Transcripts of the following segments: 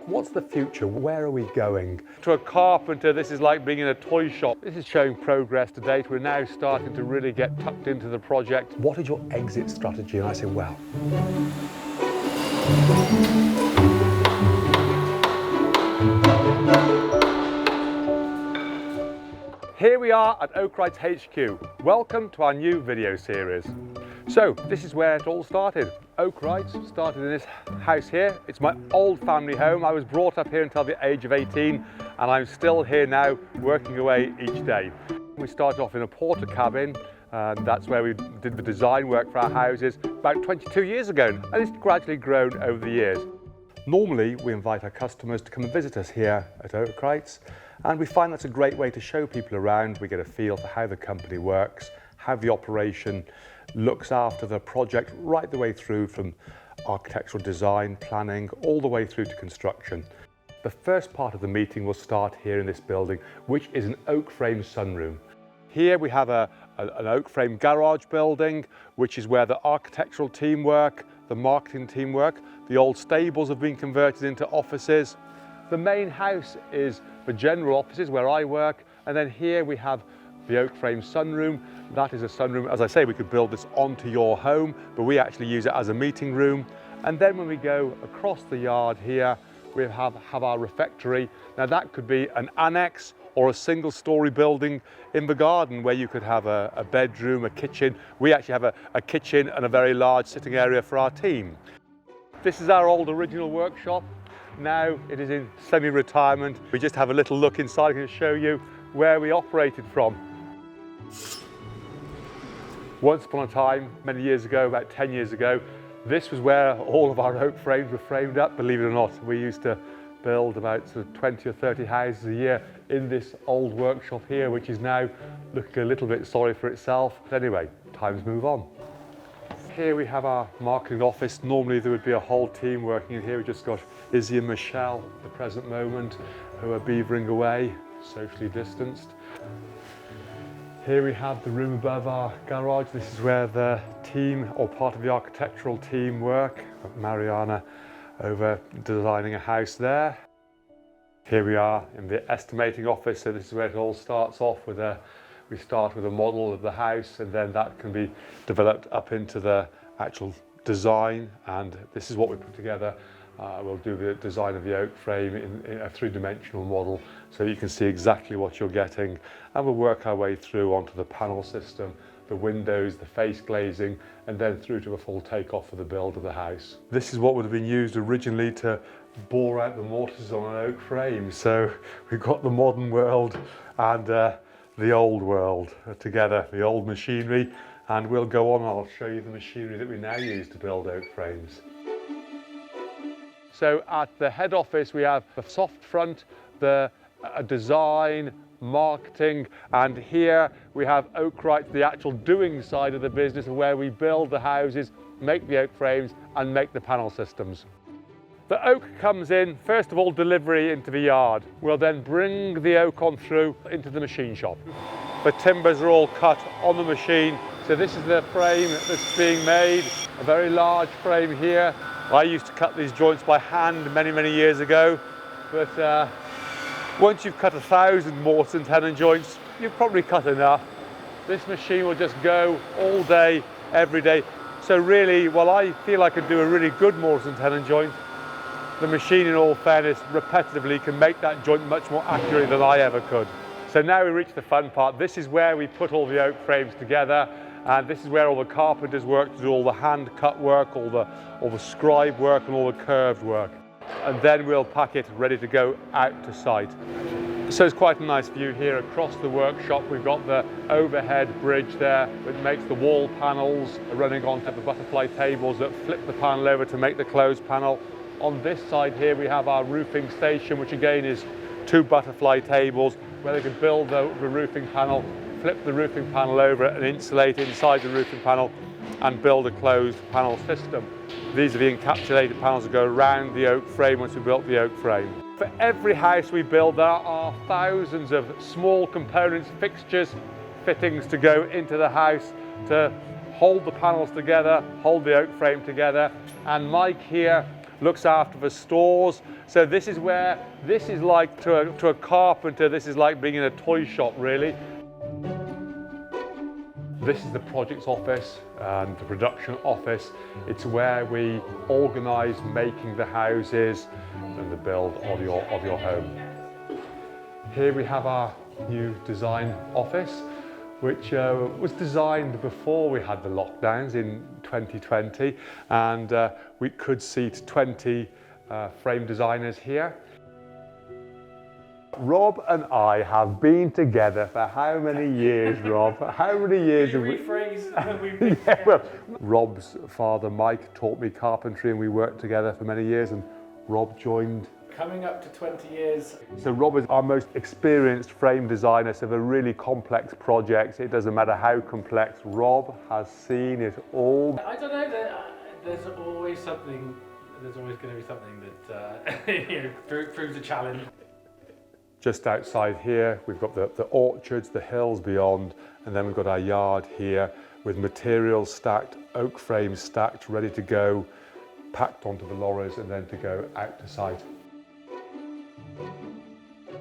What's the future? Where are we going? To a carpenter, this is like being in a toy shop. This is showing progress to date. We're now starting to really get tucked into the project. What is your exit strategy? And I say, well, here we are at Oakwrights HQ. Welcome to our new video series. So this is where it all started. Oakwrights started in this house here. It's my old family home. I was brought up here until the age of 18 and I'm still here now working away each day. We started off in a porter cabin and that's where we did the design work for our houses about 22 years ago, and it's gradually grown over the years. Normally we invite our customers to come and visit us here at Oakwrights, and we find that's a great way to show people around. We get a feel for how the company works, how the operation looks after the project right the way through from architectural design, planning, all the way through to construction. The first part of the meeting will start here in this building, which is an oak frame sunroom. Here we have an oak frame garage building, which is where the architectural team work, the marketing team work. The old stables have been converted into offices. The main house is the general offices where I work, and then here we have the oak frame sunroom. That is a sunroom. As I say, we could build this onto your home, but we actually use it as a meeting room. And then when we go across the yard here, we have our refectory. Now that could be an annex or a single-story building in the garden where you could have a bedroom, a kitchen. We actually have a kitchen and a very large sitting area for our team. This is our old original workshop. Now it is in semi-retirement. We just have a little look inside and show you where we operated from. Once upon a time, many years ago, about 10 years ago, this was where all of our oak frames were framed up, believe it or not. We used to build about sort of 20 or 30 houses a year in this old workshop here, which is now looking a little bit sorry for itself. But anyway, times move on. Here we have our marketing office. Normally there would be a whole team working in here. We've just got Izzy and Michelle at the present moment, who are beavering away, socially distanced. Here we have the room above our garage. This is where the team, or part of the architectural team, work. Mariana over designing a house there. Here we are in the estimating office. So this is where it all starts off with we start with a model of the house, and then that can be developed up into the actual design. And this is what we put together. We'll do the design of the oak frame in a three-dimensional model so you can see exactly what you're getting, and we'll work our way through onto the panel system, the windows, the face glazing, and then through to a full takeoff for the build of the house. This is what would have been used originally to bore out the mortise on an oak frame. So we've got the modern world and the old world together, the old machinery, and we'll go on and I'll show you the machinery that we now use to build oak frames. So at the head office we have the soft front, the design, marketing, and here we have Oakwrights, the actual doing side of the business, where we build the houses, make the oak frames and make the panel systems. The oak comes in, first of all, delivery into the yard. We'll then bring the oak on through into the machine shop. The timbers are all cut on the machine. So this is the frame that's being made, a very large frame here. I used to cut these joints by hand many, many years ago, but once you've cut 1,000 mortise and tenon joints, you've probably cut enough. This machine will just go all day, every day. So really, while I feel I could do a really good mortise and tenon joint, the machine, in all fairness, repetitively can make that joint much more accurately than I ever could. So now we reach the fun part. This is where we put all the oak frames together. And this is where all the carpenters work to do all the hand cut work, all the scribe work and all the curved work. And then we'll pack it ready to go out to site. So it's quite a nice view here across the workshop. We've got the overhead bridge there that makes the wall panels running onto the butterfly tables that flip the panel over to make the closed panel. On this side here we have our roofing station, which again is 2 butterfly tables where they can build the roofing panel, flip the roofing panel over and insulate inside the roofing panel and build a closed panel system. These are the encapsulated panels that go around the oak frame once we built the oak frame. For every house we build, there are thousands of small components, fixtures, fittings to go into the house to hold the panels together, hold the oak frame together. And Mike here looks after the stores. So this is like to a carpenter, this is like being in a toy shop really. This is the projects office and the production office. It's where we organise making the houses and the build of your home. Here we have our new design office, which was designed before we had the lockdowns in 2020, and we could seat 20 frame designers here. Rob and I have been together for how many years, Rob? How many years have we? Rephrase. We've been Yeah, well, Rob's father, Mike, taught me carpentry and we worked together for many years, and Rob joined. Coming up to 20 years. So Rob is our most experienced frame designer, so for really complex projects, it doesn't matter how complex, Rob has seen it all. I don't know, there's always going to be something that proves a challenge. Just outside here, we've got the orchards, the hills beyond, and then we've got our yard here with materials stacked, oak frames stacked, ready to go, packed onto the lorries and then to go out to site.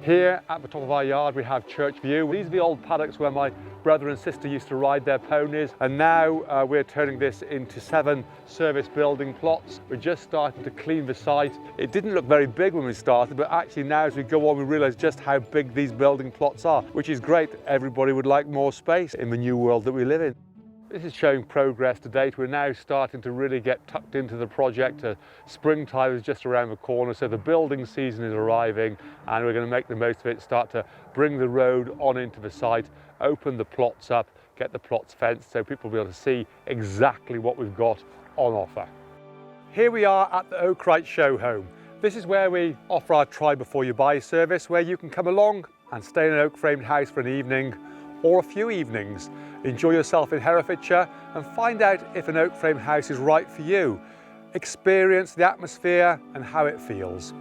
Here at the top of our yard we have Church View. These are the old paddocks where my brother and sister used to ride their ponies, and now we're turning this into 7 service building plots. We're just starting to clean the site. It didn't look very big when we started, but actually now as we go on we realise just how big these building plots are, which is great. Everybody would like more space in the new world that we live in. This is showing progress to date. We're now starting to really get tucked into the project. Springtime is just around the corner, so the building season is arriving and we're going to make the most of it, start to bring the road on into the site, open the plots up, get the plots fenced so people will be able to see exactly what we've got on offer. Here we are at the Oakwrights show home. This is where we offer our try before you buy service, where you can come along and stay in an oak framed house for an evening or a few evenings. Enjoy yourself in Herefordshire and find out if an oak frame house is right for you. Experience the atmosphere and how it feels.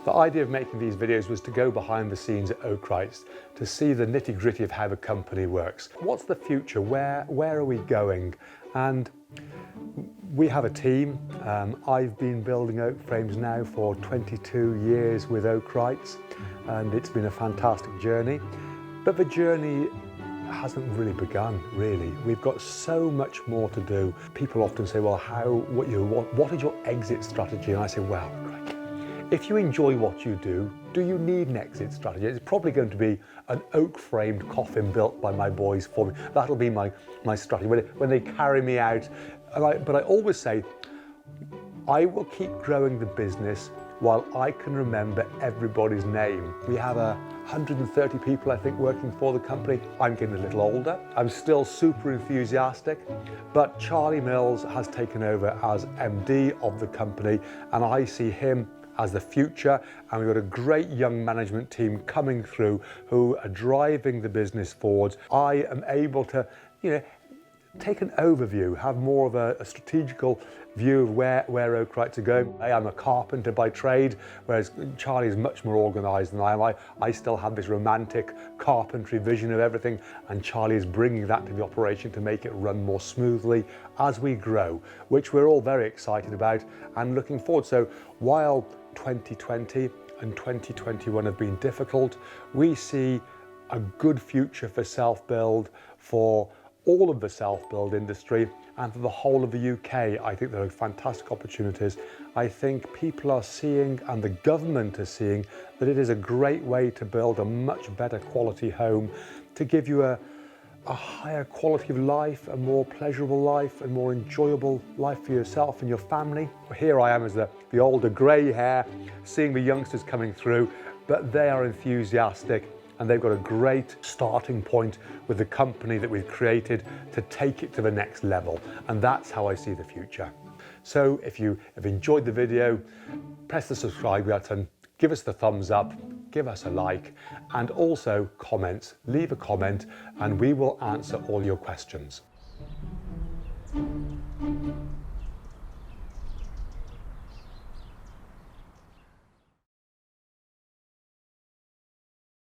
The idea of making these videos was to go behind the scenes at Oakwrights, to see the nitty-gritty of how the company works. What's the future? Where are we going? And we have a team. I've been building oak frames now for 22 years with Oakwrights, and it's been a fantastic journey. But the journey hasn't really begun, really. We've got so much more to do. People often say, well, what is your exit strategy? And I say, well, great. If you enjoy what you do you need an exit strategy? It's probably going to be an oak-framed coffin built by my boys for me. That'll be my strategy when they carry me out. But I always say, I will keep growing the business while I can remember everybody's name. We have 130 people, I think, working for the company. I'm getting a little older. I'm still super enthusiastic, but Charlie Mills has taken over as MD of the company, and I see him as the future, and we've got a great young management team coming through who are driving the business forwards. I am able to, take an overview, have more of a strategical view of where Oakwrights are going. I'm a carpenter by trade, whereas Charlie is much more organised than I am. I still have this romantic carpentry vision of everything, and Charlie is bringing that to the operation to make it run more smoothly as we grow, which we're all very excited about and looking forward. So while 2020 and 2021 have been difficult, we see a good future for self-build, for all of the self-build industry and for the whole of the UK. I think there are fantastic opportunities. I think people are seeing, and the government is seeing, that it is a great way to build a much better quality home, to give you a higher quality of life, a more pleasurable life, a more enjoyable life for yourself and your family. Here I am as the older grey hair, seeing the youngsters coming through, but they are enthusiastic. And they've got a great starting point with the company that we've created to take it to the next level. And that's how I see the future. So if you have enjoyed the video, press the subscribe button, give us the thumbs up, give us a like, and also comments. Leave a comment and we will answer all your questions.